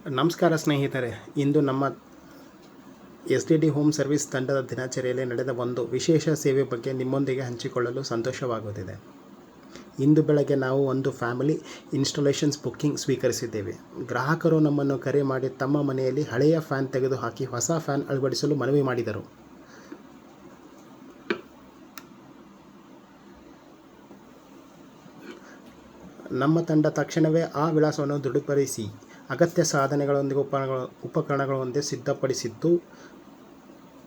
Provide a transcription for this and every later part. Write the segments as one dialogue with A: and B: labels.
A: ನಮಸ್ಕಾರ ಸ್ನೇಹಿತರೆ. ಇಂದು ನಮ್ಮ SDD ಹೋಮ್ ಸರ್ವಿಸ್ ತಂಡದ ದಿನಚರಿಯಲ್ಲಿ ನಡೆದ ಒಂದು ವಿಶೇಷ ಸೇವೆ ಬಗ್ಗೆ ನಿಮ್ಮೊಂದಿಗೆ ಹಂಚಿಕೊಳ್ಳಲು ಸಂತೋಷವಾಗುತ್ತಿದೆ. ಇಂದು ಬೆಳಗ್ಗೆ ನಾವು ಒಂದು ಫ್ಯಾಮಿಲಿ ಇನ್ಸ್ಟಾಲೇಷನ್ಸ್ ಬುಕ್ಕಿಂಗ್ ಸ್ವೀಕರಿಸಿದ್ದೇವೆ. ಗ್ರಾಹಕರು ನಮ್ಮನ್ನು ಕರೆ ಮಾಡಿ ತಮ್ಮ ಮನೆಯಲ್ಲಿ ಹಳೆಯ ಫ್ಯಾನ್ ತೆಗೆದುಹಾಕಿ ಹೊಸ ಫ್ಯಾನ್ ಅಳವಡಿಸಲು ಮನವಿ ಮಾಡಿದರು. ನಮ್ಮ ತಂಡ ತಕ್ಷಣವೇ ಆ ವಿಳಾಸವನ್ನು ದೃಢಪಡಿಸಿ ಅಗತ್ಯ ಸಾಧನಗಳೊಂದಿಗೆ ಉಪಕರಣಗಳೊಂದಿಗೆ ಸಿದ್ಧಪಡಿಸಿದ್ದು.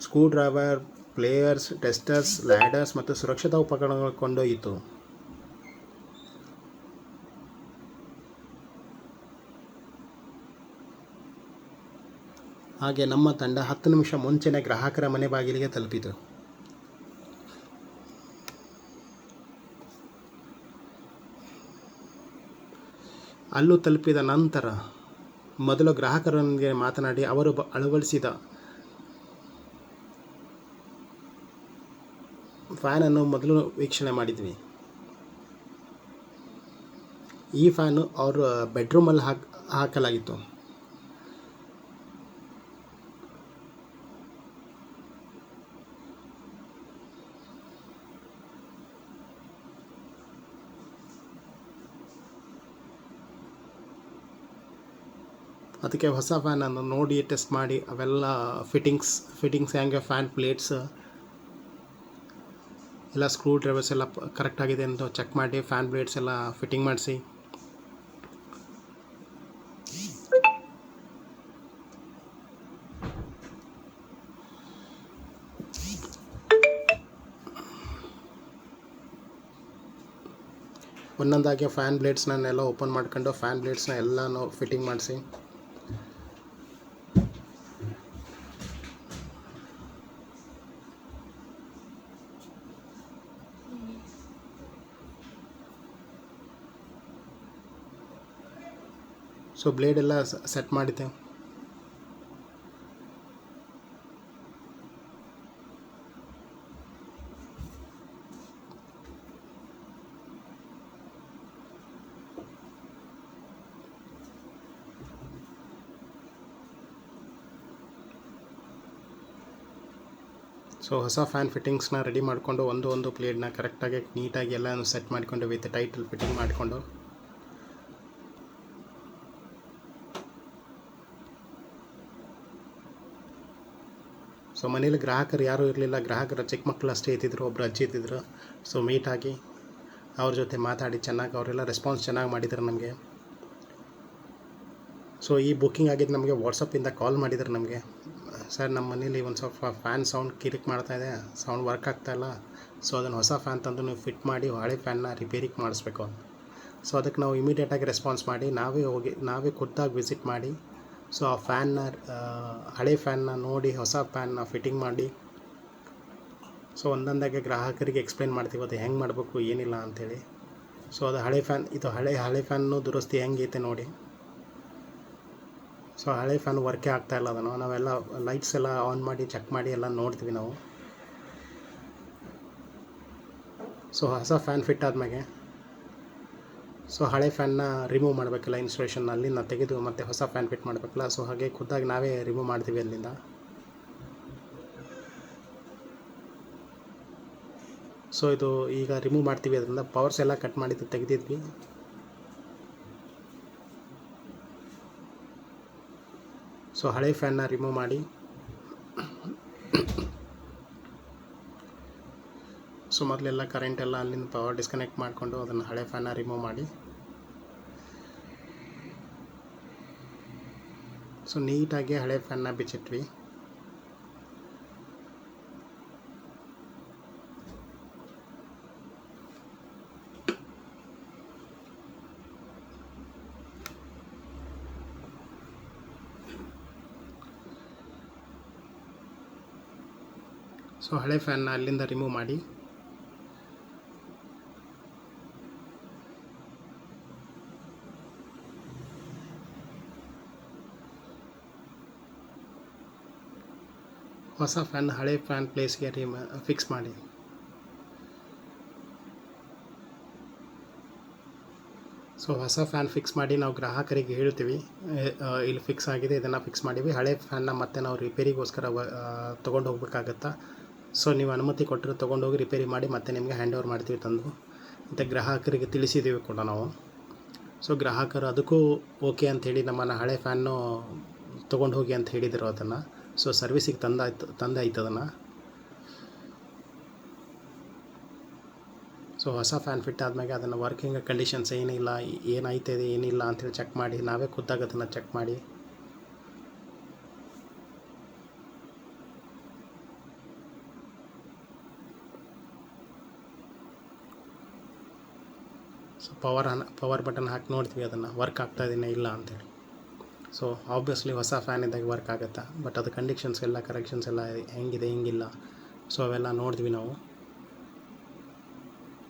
A: Screw driver, players, testers, ladders ಮತ್ತು ಸುರಕ್ಷತಾ ಉಪಕರಣಗಳು ಕೊಂಡೊಯ್ಯಿತು. ಹಾಗೆ ನಮ್ಮ ತಂಡ 10 ನಿಮಿಷ ಮುಂಚೆನೇ ಗ್ರಾಹಕರ ಮನೆ ಬಾಗಿಲಿಗೆ ತಲುಪಿತು. ಅಲ್ಲೂ ತಲುಪಿದ ನಂತರ ಮೊದಲು ಗ್ರಾಹಕರೊಂದಿಗೆ ಮಾತನಾಡಿ ಅವರು ಅಳವಡಿಸಿದ ಫ್ಯಾನನ್ನು ಮೊದಲು ವೀಕ್ಷಣೆ ಮಾಡಿದ್ವಿ. ಈ ಫ್ಯಾನು ಅವ್ರ ಬೆಡ್ರೂಮಲ್ಲಿ ಹಾಕಲಾಗಿತ್ತು. ಅದಕ್ಕೆ ಹೊಸ ಫ್ಯಾನನ್ನು ನೋಡಿ ಟೆಸ್ಟ್ ಮಾಡಿ ಅವೆಲ್ಲ ಫಿಟ್ಟಿಂಗ್ಸ್ ಹೆಂಗೆ, ಫ್ಯಾನ್ ಪ್ಲೇಟ್ಸ್ ಎಲ್ಲ, ಸ್ಕ್ರೂ ಡ್ರೈವರ್ಸ್ ಎಲ್ಲ ಕರೆಕ್ಟಾಗಿದೆ ಅಂತ ಚೆಕ್ ಮಾಡಿ ಫ್ಯಾನ್ ಪ್ಲೇಟ್ಸ್ ಎಲ್ಲ ಫಿಟ್ಟಿಂಗ್ ಮಾಡಿಸಿ ಒಂದೊಂದಾಗಿ ಫ್ಯಾನ್ ಬ್ಲೇಡ್ಸ್ನೆಲ್ಲ ಓಪನ್ ಮಾಡ್ಕೊಂಡು ಫ್ಯಾನ್ ಬ್ಲೇಡ್ಸ್ನ ಎಲ್ಲನೂ ಫಿಟ್ಟಿಂಗ್ ಮಾಡಿಸಿ ಸೊ ಬ್ಲೇಡ್ ಎಲ್ಲ ಸೆಟ್ ಮಾಡಿದ್ದೆ. ಸೊ ಹೊಸ ಫ್ಯಾನ್ ಫಿಟ್ಟಿಂಗ್ಸ್ನ ರೆಡಿ ಮಾಡಿಕೊಂಡು ಒಂದು ಪ್ಲೇಟ್ನ ಕರೆಕ್ಟಾಗಿ ನೀಟಾಗಿ ಎಲ್ಲನೂ ಸೆಟ್ ಮಾಡಿಕೊಂಡು ವಿತ್ ಟೈಟಲ್ ಫಿಟ್ಟಿಂಗ್ ಮಾಡಿಕೊಂಡು ಸೊ ಮನೇಲಿ ಗ್ರಾಹಕರು ಯಾರೂ ಇರಲಿಲ್ಲ. ಗ್ರಾಹಕರ ಚಿಕ್ಕ ಮಕ್ಕಳು ಅಷ್ಟೇ ಇದ್ದಿದ್ರು, ಒಬ್ಬರು ಅಜ್ಜಿ ಇದ್ದಿದ್ರು. ಸೊ ಮೀಟಾಗಿ ಅವ್ರ ಜೊತೆ ಮಾತಾಡಿ ಚೆನ್ನಾಗಿ ಅವರೆಲ್ಲ ರೆಸ್ಪಾನ್ಸ್ ಚೆನ್ನಾಗಿ ಮಾಡಿದ್ರು ನಮಗೆ. ಸೊ ಈ ಬುಕ್ಕಿಂಗ್ ಆಗಿದ್ದು ನಮಗೆ ವಾಟ್ಸಪ್ಪಿಂದ ಕಾಲ್ ಮಾಡಿದ್ರು ನಮಗೆ. ಸರ್, ನಮ್ಮ ಮನೇಲಿ ಒಂದು ಸ್ವಲ್ಪ ಫ್ಯಾನ್ ಸೌಂಡ್ ಕಿರಿಕ್ ಮಾಡ್ತಾಯಿದೆ, ಸೌಂಡ್ ವರ್ಕ್ ಆಗ್ತಾಯಿಲ್ಲ. ಸೊ ಅದನ್ನು ಹೊಸ ಫ್ಯಾನ್ ತಂದು ನೀವು ಫಿಟ್ ಮಾಡಿ ಹಳೆ ಫ್ಯಾನ್ನ ರಿಪೇರಿಗೆ ಮಾಡಿಸ್ಬೇಕು ಅಂತ. ಸೊ ಅದಕ್ಕೆ ನಾವು ಇಮಿಡಿಯೇಟಾಗಿ ರೆಸ್ಪಾನ್ಸ್ ಮಾಡಿ ನಾವೇ ಖುದ್ದಾಗಿ ವಿಸಿಟ್ ಮಾಡಿ ಸೊ ಆ ಫ್ಯಾನ್ನ ಹಳೆ ಫ್ಯಾನ್ನ ನೋಡಿ ಹೊಸ ಫ್ಯಾನ್ನ ಫಿಟ್ಟಿಂಗ್ ಮಾಡಿ ಸೊ ಒಂದೊಂದಾಗೆ ಗ್ರಾಹಕರಿಗೆ ಎಕ್ಸ್ಪ್ಲೇನ್ ಮಾಡ್ತೀವಿ ಅದು ಹೆಂಗೆ ಮಾಡಬೇಕು ಏನಿಲ್ಲ ಅಂಥೇಳಿ. ಸೊ ಅದು ಹಳೆ ಫ್ಯಾನ್, ಇದು ಹಳೆ ಫ್ಯಾನ್ನು ದುರಸ್ತಿ ಹೆಂಗೈತೆ ನೋಡಿ. ಸೊ ಹಳೆ ಫ್ಯಾನ್ ವರ್ಕೇ ಆಗ್ತಾಯಿಲ್ಲ, ಅದನ್ನು ನಾವೆಲ್ಲ ಲೈಟ್ಸ್ ಎಲ್ಲ ಆನ್ ಮಾಡಿ ಚೆಕ್ ಮಾಡಿ ಎಲ್ಲ ನೋಡ್ತೀವಿ ನಾವು. ಸೊ ಹೊಸ ಫ್ಯಾನ್ ಫಿಟ್ ಆದಮೇಲೆ ಸೊ ಹಳೆ ಫ್ಯಾನ್ನ ರಿಮೂವ್ ಮಾಡಬೇಕಲ್ಲ, ಇನ್ಸ್ಟಾಲೇಷನ್ ಅಲ್ಲಿಂದ ತೆಗೆದು ಮತ್ತೆ ಹೊಸ ಫ್ಯಾನ್ ಫಿಟ್ ಮಾಡಬೇಕಲ್ಲ. ಸೊ ಹಾಗೆ ಖುದ್ದಾಗಿ ನಾವೇ ರಿಮೂವ್ ಮಾಡ್ತೀವಿ ಅಲ್ಲಿಂದ. ಸೊ ಇದು ಈಗ ರಿಮೂವ್ ಮಾಡ್ತೀವಿ, ಅದರಿಂದ ಪವರ್ಸ್ ಎಲ್ಲ ಕಟ್ ಮಾಡಿದ್ದು ತೆಗೆದಿದ್ವಿ. ಸೊ ಹಳೆ ಫ್ಯಾನ್ನ ರಿಮೂವ್ ಮಾಡಿ ಸೊ ಮೊದಲೆಲ್ಲ ಕರೆಂಟೆಲ್ಲ ಅಲ್ಲಿಂದ ಪವರ್ ಡಿಸ್ಕನೆಕ್ಟ್ ಮಾಡಿಕೊಂಡು ಅದನ್ನು ಹಳೆ ಫ್ಯಾನ್ನ ರಿಮೂವ್ ಮಾಡಿ ಸೊ ನೀಟಾಗಿ ಹಳೆ ಫ್ಯಾನ್ನ ಬಿಚ್ಚಿಟ್ವಿ. ಸೊ ಹಳೆ ಫ್ಯಾನ್ನ ಅಲ್ಲಿಂದ ರಿಮೂವ್ ಮಾಡಿ ಹೊಸ ಫ್ಯಾನ್ ಹಳೆ ಫ್ಯಾನ್ ಪ್ಲೇಸ್ಗೆ ಫಿಕ್ಸ್ ಮಾಡಿ. ಸೊ ಹೊಸ ಫ್ಯಾನ್ ಫಿಕ್ಸ್ ಮಾಡಿ ನಾವು ಗ್ರಾಹಕರಿಗೆ ಹೇಳ್ತೀವಿ, ಇಲ್ಲಿ ಫಿಕ್ಸ್ ಆಗಿದೆ, ಇದನ್ನು ಫಿಕ್ಸ್ ಮಾಡೀವಿ, ಹಳೆ ಫ್ಯಾನ್ನ ಮತ್ತೆ ನಾವು ರಿಪೇರಿಗೋಸ್ಕರ ತೊಗೊಂಡು ಹೋಗ್ಬೇಕಾಗತ್ತಾ, ಸೊ ನೀವು ಅನುಮತಿ ಕೊಟ್ಟರೆ ತೊಗೊಂಡೋಗಿ ರಿಪೇರಿ ಮಾಡಿ ಮತ್ತೆ ನಿಮಗೆ ಹ್ಯಾಂಡ್ ಓವರ್ ಮಾಡ್ತೀವಿ ತಂದು ಮತ್ತು ಗ್ರಾಹಕರಿಗೆ ತಿಳಿಸಿದ್ದೀವಿ ಕೂಡ ನಾವು. ಸೊ ಗ್ರಾಹಕರು ಅದಕ್ಕೂ ಓಕೆ ಅಂಥೇಳಿ ನಮ್ಮನ್ನು ಹಳೆ ಫ್ಯಾನ್ನು ತೊಗೊಂಡು ಹೋಗಿ ಅಂತ ಹೇಳಿದರು ಅದನ್ನು. ಸೊ ಸರ್ವಿಸಿಗೆ ತಂದಾಯ್ತು ಅದನ್ನು. ಸೊ ಹೊಸ ಫ್ಯಾನ್ ಫಿಟ್ ಆದಮೇಲೆ ಅದನ್ನು ವರ್ಕಿಂಗ್ ಕಂಡೀಷನ್ಸ್ ಏನಿಲ್ಲ, ಏನಾಯ್ತದೆ ಏನಿಲ್ಲ ಅಂಥೇಳಿ ಚೆಕ್ ಮಾಡಿ ನಾವೇ ಖುದ್ದಾಗಿ ಅದನ್ನು ಚೆಕ್ ಮಾಡಿ ಸೊ ಪವರ್ ಬಟನ್ ಹಾಕಿ ನೋಡ್ತೀವಿ ಅದನ್ನು ವರ್ಕ್ ಆಗ್ತಾಯಿದ್ದೇನೆ ಇಲ್ಲ ಅಂಥೇಳಿ. ಸೊ ಆಬ್ವಿಯಸ್ಲಿ ಹೊಸ ಫ್ಯಾನ್ ಇದ್ದಾಗ ವರ್ಕ್ ಆಗುತ್ತಾ, ಬಟ್ ಅದು ಕಂಡೀಷನ್ಸ್ ಎಲ್ಲ ಕರೆಕ್ಷನ್ಸ್ ಎಲ್ಲ ಹೆಂಗಿದೆ ಹೆಂಗಿಲ್ಲ ಸೊ ಅವೆಲ್ಲ ನೋಡಿದ್ವಿ ನಾವು.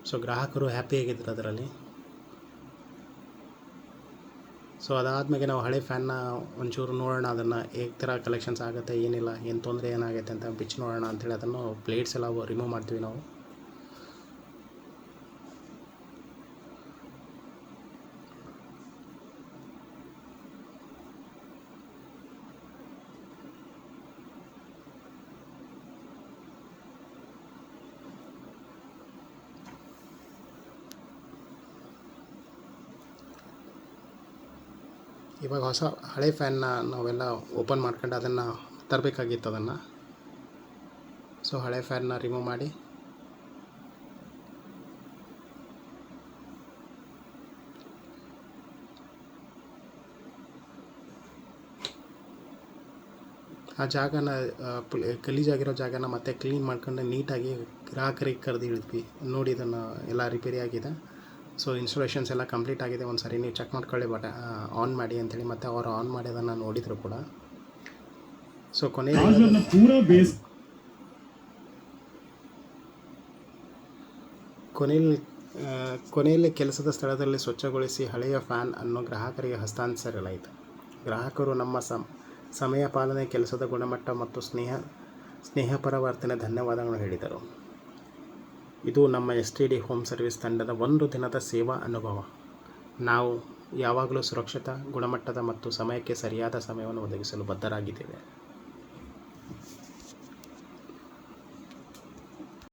A: ಸೊ ಗ್ರಾಹಕರು ಹ್ಯಾಪಿಯಾಗಿದ್ದರು ಅದರಲ್ಲಿ. ಸೊ ಅದಾದಮೇಲೆ ನಾವು ಹಳೆ ಫ್ಯಾನ್ನ ಒಂಚೂರು ನೋಡೋಣ, ಅದನ್ನು ಹೇಗೆ ಥರ ಕಲೆಕ್ಷನ್ಸ್ ಆಗುತ್ತೆ ಏನಿಲ್ಲ, ಏನು ತೊಂದರೆ ಏನಾಗುತ್ತೆ ಅಂತ ಬಿಚ್ಚಿ ನೋಡೋಣ ಅಂಥೇಳಿ ಅದನ್ನು ಪ್ಲೇಟ್ಸ್ ಎಲ್ಲ ರಿಮೂವ್ ಮಾಡ್ತೀವಿ ನಾವು. ಇವಾಗ ಹಳೆ ಫ್ಯಾನ್ನ ನಾವೆಲ್ಲ ಓಪನ್ ಮಾಡ್ಕೊಂಡು ಅದನ್ನು ತರಬೇಕಾಗಿತ್ತು ಅದನ್ನು. ಸೊ ಹಳೆ ಫ್ಯಾನ್ನ ರಿಮೂವ್ ಮಾಡಿ ಆ ಜಾಗನ ಗಲೀಜಾಗಿರೋ ಜಾಗನ ಮತ್ತೆ ಕ್ಲೀನ್ ಮಾಡ್ಕೊಂಡು ನೀಟಾಗಿ ಗ್ರಾಹಕರಿಗೆ ಕರೆದು ಹೇಳಿದ್ವಿ, ನೋಡಿ ಇದನ್ನು ಎಲ್ಲ ರಿಪೇರಿ ಆಗಿದೆ, ಸೊ ಇನ್ಸ್ಟಾಲೇಷನ್ಸ್ ಎಲ್ಲ ಕಂಪ್ಲೀಟ್ ಆಗಿದೆ, ಒಂದು ಸಾರಿ ನೀವು ಚೆಕ್ ಮಾಡ್ಕೊಳ್ಳಿ ಆನ್ ಮಾಡಿ ಅಂಥೇಳಿ. ಮತ್ತು ಅವರು ಆನ್ ಮಾಡಿ ಅದನ್ನು ನೋಡಿದರು ಕೂಡ. ಸೊ ಕೊನೆಯಲ್ಲಿ ಕೆಲಸದ ಸ್ಥಳದಲ್ಲಿ ಸ್ವಚ್ಛಗೊಳಿಸಿ ಹಳೆಯ ಫ್ಯಾನ್ ಅನ್ನು ಗ್ರಾಹಕರಿಗೆ ಹಸ್ತಾಂತರಿಸಲಾಯಿತು. ಗ್ರಾಹಕರು ನಮ್ಮ ಸಮಯ ಪಾಲನೆ, ಕೆಲಸದ ಗುಣಮಟ್ಟ ಮತ್ತು ಸ್ನೇಹಪರ ವರ್ತನೆ ಧನ್ಯವಾದಗಳು ಹೇಳಿದರು. ಇದು ನಮ್ಮ STD ಹೋಮ್ ಸರ್ವಿಸ್ ತಂಡದ ಒಂದು ದಿನದ ಸೇವಾ ಅನುಭವ. ನಾವು ಯಾವಾಗಲೂ ಸುರಕ್ಷಿತ, ಗುಣಮಟ್ಟದ ಮತ್ತು ಸಮಯಕ್ಕೆ ಸರಿಯಾದ ಸಮಯವನ್ನು ಒದಗಿಸಲು ಬದ್ಧರಾಗಿದ್ದೇವೆ.